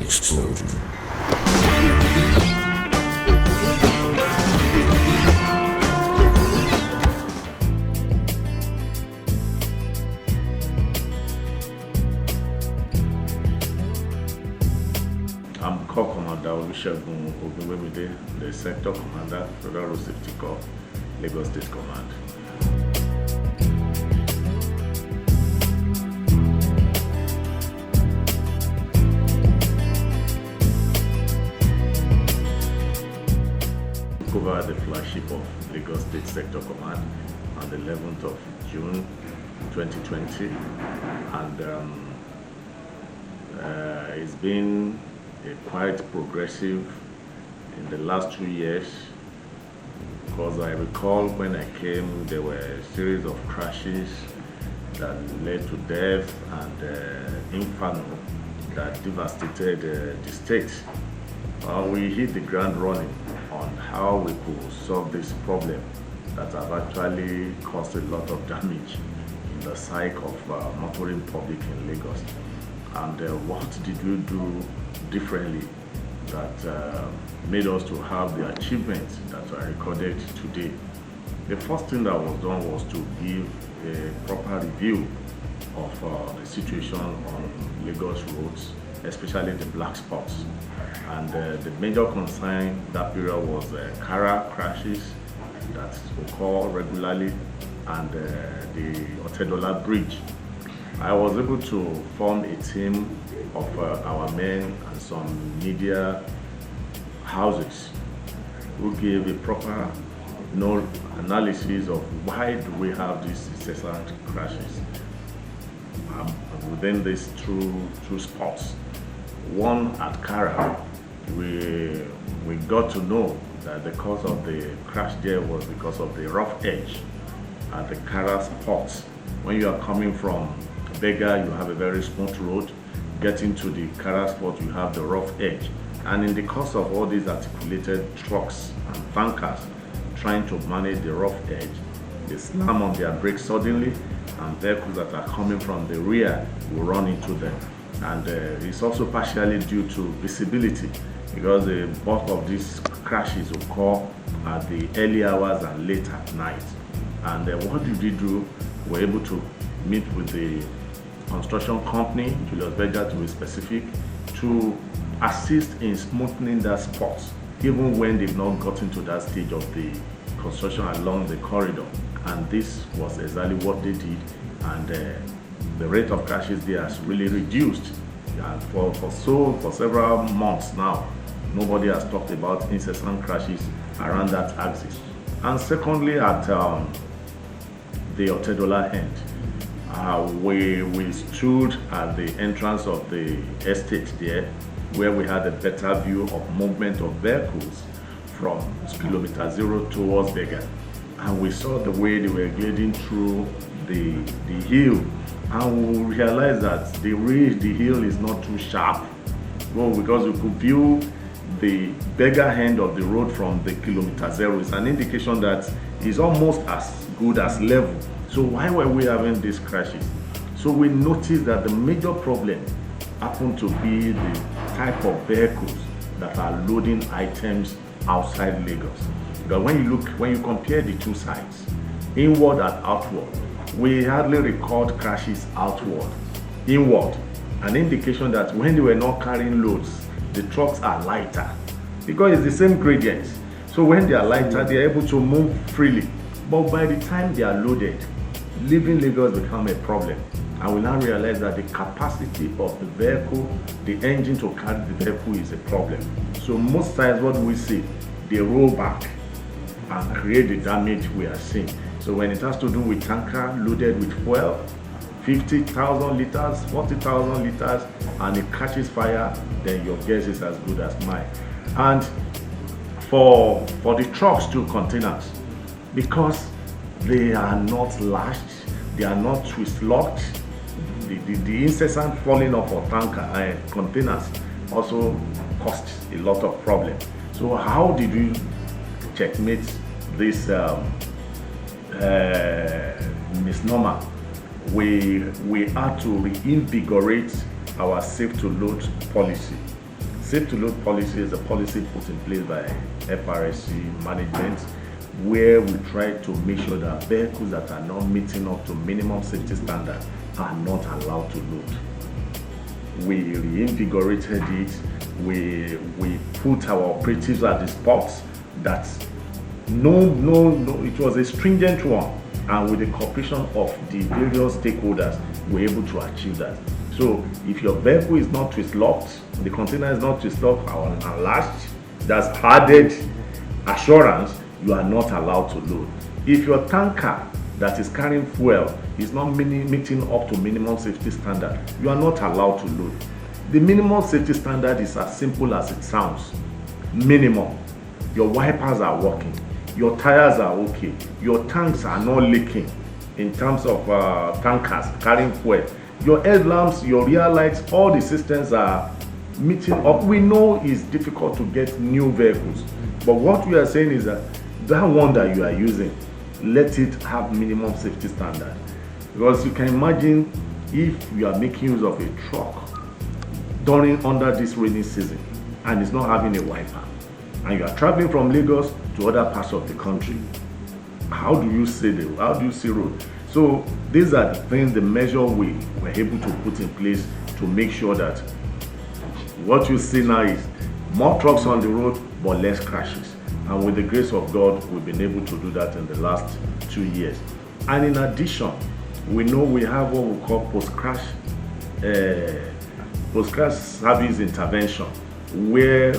explosion. I'm Corps Commander Olusegun Ogungbemide, the Sector Commander, Federal Road Safety Corps, Lagos State Command. Over the flagship of Lagos State Sector Command on the 11th of June 2020, and it's been quite progressive in the last 2 years, because I recall when I came there were a series of crashes that led to death and inferno that devastated the state. We hit the ground running on how we could solve this problem that have actually caused a lot of damage in the psyche of motoring public in Lagos. And what did we do differently that made us to have the achievements that are recorded today? The first thing that was done was to give a proper review of the situation on Lagos roads, especially the black spots. And the major concern that period was car crashes that occur regularly and the Otedola Bridge. I was able to form a team of our men and some media houses who gave a proper analysis of why do we have these incessant crashes within these two spots. One at Kara, we got to know that the cause of the crash there was because of the rough edge at the Kara spots. When you are coming from Bega, you have a very smooth road. Getting to the Kara spot, you have the rough edge. And in the course of all these articulated trucks and tankers trying to manage the rough edge, they slam on their brakes suddenly, and vehicles that are coming from the rear will run into them. And it's also partially due to visibility, because the bulk of these crashes occur at the early hours and late at night. And what did we do? We were able to meet with the construction company, Julius Berger to be specific, to assist in smoothing that spot, even when they've not gotten to that stage of the construction along the corridor. And this was exactly what they did, and the rate of crashes there has really reduced. And for several months now, nobody has talked about incessant crashes around that axis. And secondly, at the Otedola end, we stood at the entrance of the estate there, where we had a better view of movement of vehicles from kilometer 0 towards Bega. And we saw the way they were gliding through the hill, and we realized that the hill is not too sharp. Well, because we could view the Bega end of the road from the kilometer 0. It's an indication that it's almost as good as level. So why were we having these crashes? So we noticed that the major problem happened to be the type of vehicles that are loading items outside Lagos. Because when you compare the two sides, inward and outward, we hardly record crashes outward. Inward, an indication that when they were not carrying loads, the trucks are lighter, because it's the same gradient. So when they are lighter, they are able to move freely. But by the time they are loaded, leaving Lagos becomes a problem. And we now realize that the capacity of the vehicle, the engine to carry the vehicle, is a problem. So most times what we see, they roll back and create the damage we are seeing. So when it has to do with tanker loaded with fuel, 50,000 liters, 40,000 liters, and it catches fire, then your guess is as good as mine. And for the trucks too, containers, because they are not lashed, they are not twist locked, the incessant falling off of tanker containers also costs a lot of problem. So how did we checkmate this misnomer? We had to reinvigorate our safe to load policy. safe to load policy is a policy put in place by F.R.S.C management, where we try to make sure that vehicles that are not meeting up to minimum safety standards are not allowed to load. We reinvigorated it. We put our operatives at the spots that no, it was a stringent one, and with the cooperation of the various stakeholders, we're able to achieve that. So if your vehicle is not twist locked, the container is not twist locked and latched, that's added assurance, you are not allowed to load. If your tanker that is carrying fuel is not meeting up to minimum safety standard, you are not allowed to load. The minimum safety standard is as simple as it sounds. Minimum. Your wipers are working, your tires are okay, your tanks are not leaking in terms of tankers carrying fuel. Your headlamps, your rear lights, all the systems are meeting up. We know it's difficult to get new vehicles, but what we are saying is that one that you are using, let it have minimum safety standard. Because you can imagine if you are making use of a truck under this rainy season and it's not having a wiper, and you are traveling from Lagos to other parts of the country, how do you see road? So these are the things, the measure we were able to put in place to make sure that what you see now is more trucks on the road but less crashes. And with the grace of God, we've been able to do that in the last 2 years. And in addition, we know we have what we call post-crash service intervention, where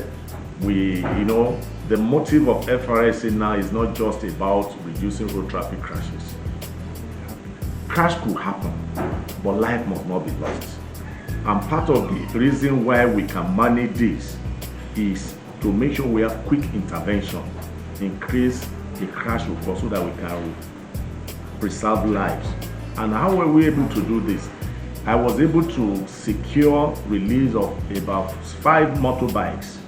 the motive of F.R.S.C now is not just about reducing road traffic crashes. Crash could happen, but life must not be lost. And part of the reason why we can manage this is to make sure we have quick intervention, increase the crash report so that we can preserve lives. And how were we able to do this? I was able to secure release of about 5 motorbikes,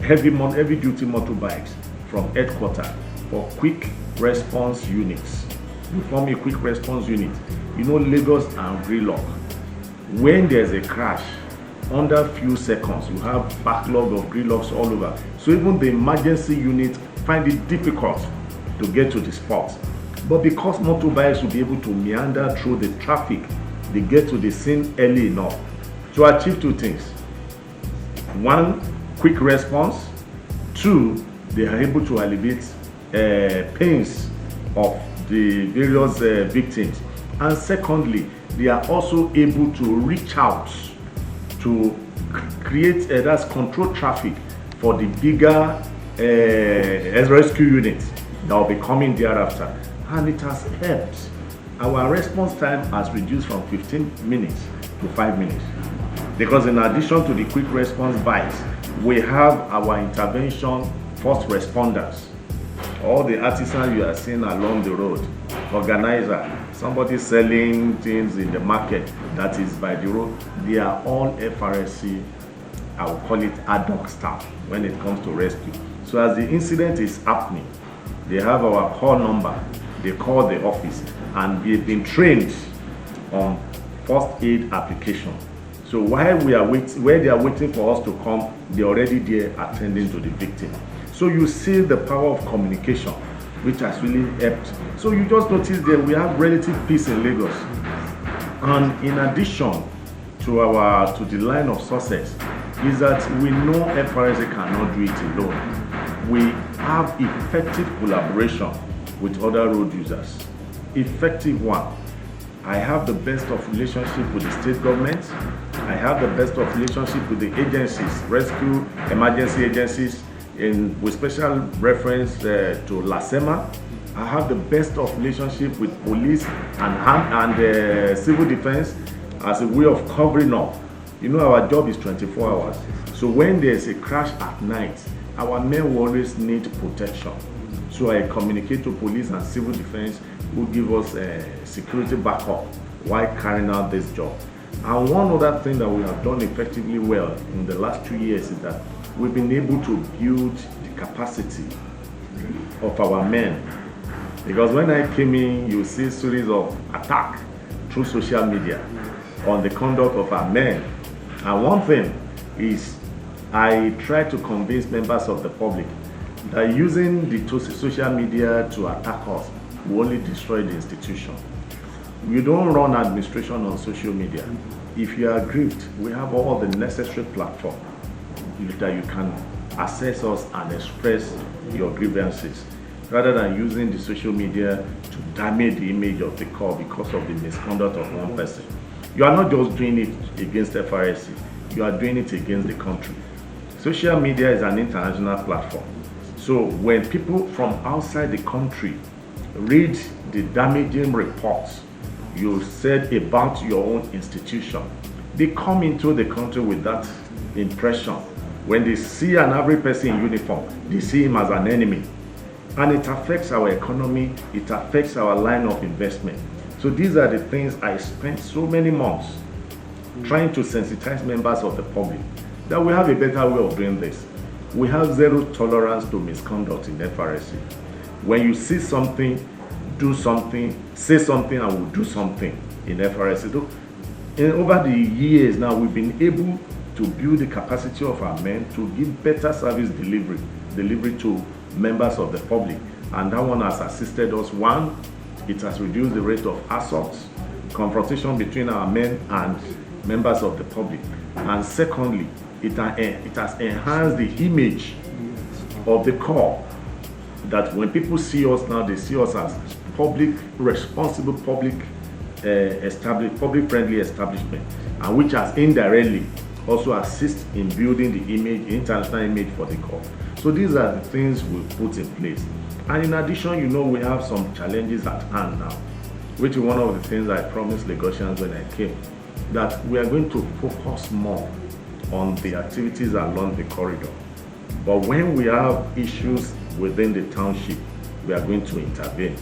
heavy duty motorbikes from headquarters for quick response units. We form a quick response unit. Lagos and Greylock. When there's a crash, under few seconds, you have backlog of Greylocks all over. So even the emergency unit find it difficult to get to the spot. But because motorbikes will be able to meander through the traffic, they get to the scene early enough to achieve 2 things. 1, quick response. 2, they are able to alleviate pains of the various victims. And secondly, they are also able to reach out to create that's control traffic for the bigger rescue units that will be coming thereafter. And it has helped. Our response time has reduced from 15 minutes to 5 minutes. Because in addition to the quick response bikes, we have our intervention first responders. All the artisans you are seeing along the road, organizer, somebody selling things in the market that is by the road, they are all F.R.S.C, I will call it ad hoc staff when it comes to rescue. So as the incident is happening, they have our call number, they call the office, and we've been trained on first aid application. So while they are waiting for us to come, they're already there attending to the victim. So you see the power of communication, which has really helped. So you just notice that we have relative peace in Lagos. And in addition to the line of success, is that we know F.R.S.C cannot do it alone. We have effective collaboration with other road users. Effective one. I have the best of relationship with the state government. I have the best of relationship with the agencies, rescue, emergency agencies, with special reference to LASEMA. I have the best of relationship with police and civil defense as a way of covering up. Our job is 24 hours. So when there's a crash at night, our men will always need protection. So I communicate to police and civil defense who give us security backup while carrying out this job. And one other thing that we have done effectively well in the last 2 years is that we've been able to build the capacity of our men. Because when I came in, you see a series of attacks through social media on the conduct of our men. And one thing is I try to convince members of the public that using the social media to attack us will only destroy the institution. We don't run administration on social media. If you are aggrieved, we have all the necessary platform that you can access us and express your grievances, rather than using the social media to damage the image of the corps because of the misconduct of one person. You are not just doing it against F.R.S.C, you are doing it against the country. Social media is an international platform. So when people from outside the country read the damaging reports you said about your own institution, they come into the country with that impression. When they see an average person in uniform, they see him as an enemy. And it affects our economy, it affects our line of investment. So these are the things I spent so many months trying to sensitize members of the public that we have a better way of doing this. We have zero tolerance to misconduct in F.R.S.C. When you see something, do something, say something, and we'll do something in F.R.S.C. Over the years now, we've been able to build the capacity of our men to give better service delivery to members of the public. And that one has assisted us. One, it has reduced the rate of assaults, confrontation between our men and members of the public. And secondly, it has enhanced the image of the corps, that when people see us now, they see us as public, responsible, public-friendly establishment, and which has indirectly also assist in building the image, international image for the corps. So these are the things we put in place. And in addition, you know, we have some challenges at hand now, which is one of the things I promised Lagosians when I came, that we are going to focus more on the activities along the corridor. But when we have issues within the township, we are going to intervene.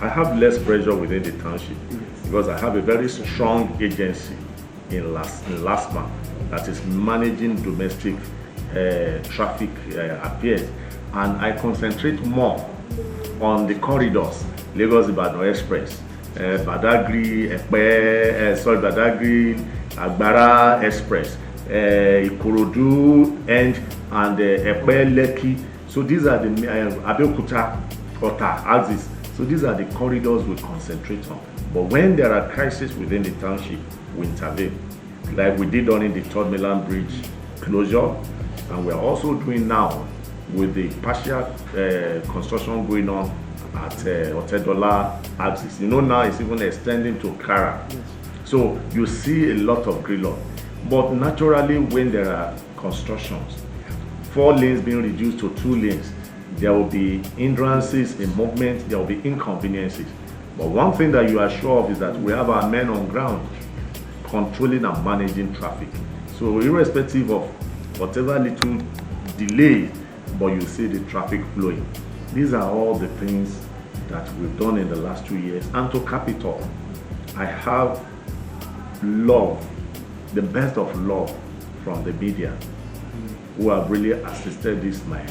I have less pressure within the township because I have a very strong agency in LASMA that is managing domestic traffic affairs, and I concentrate more on the corridors, Lagos-Ibadan Express, Badagry, Agbara Express, Ikorodu and Lekki. So these are the Abeokuta, Ota, axis. So these are the corridors we concentrate on. But when there are crises within the township, we intervene, like we did on the Third Mainland Bridge closure, and we're also doing now with the partial construction going on at Otedola axis. You know, now it's even extending to Kara. Yes. So you see a lot of gridlock. But naturally, when there are constructions, 4 lanes being reduced to 2 lanes, there will be hindrances in movement, there will be inconveniences. But one thing that you are sure of is that we have our men on ground controlling and managing traffic. So irrespective of whatever little delay, but you see the traffic flowing. These are all the things that we've done in the last 2 years. And to cap it all, I have love, the best of love from the media, who have really assisted my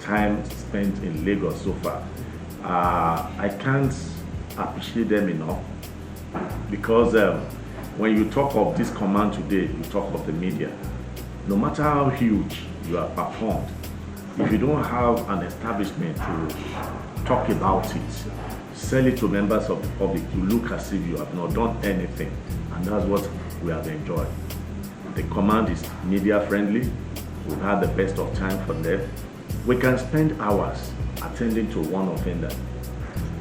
time spent in Lagos so far. I can't appreciate them enough, because when you talk of this command today, you talk of the media. No matter how huge you have performed, if you don't have an establishment to talk about it, sell it to members of the public, you look as if you have not done anything. And that's what we have enjoyed. The command is media friendly. We've had the best of time for them. We can spend hours attending to one offender.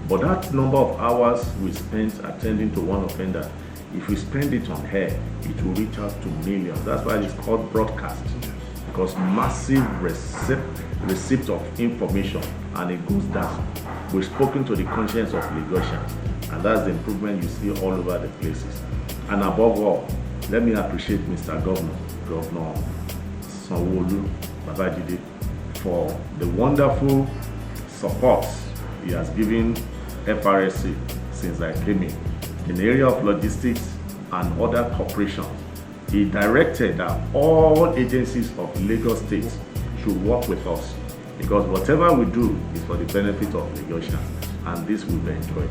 But that number of hours we spent attending to one offender, if we spend it on air, it will reach out to millions. That's why it's called broadcast, because massive receipt of information, and it goes down. We've spoken to the conscience of Lagosians, and that's the improvement you see all over the places. And above all, let me appreciate Mr. Governor Sanwo-Olu Babajide, for the wonderful support he has given F.R.S.C since I came in the area of logistics and other corporations. He directed that all agencies of Lagos State should work with us, because whatever we do is for the benefit of Lagosians, and this will be enjoyed.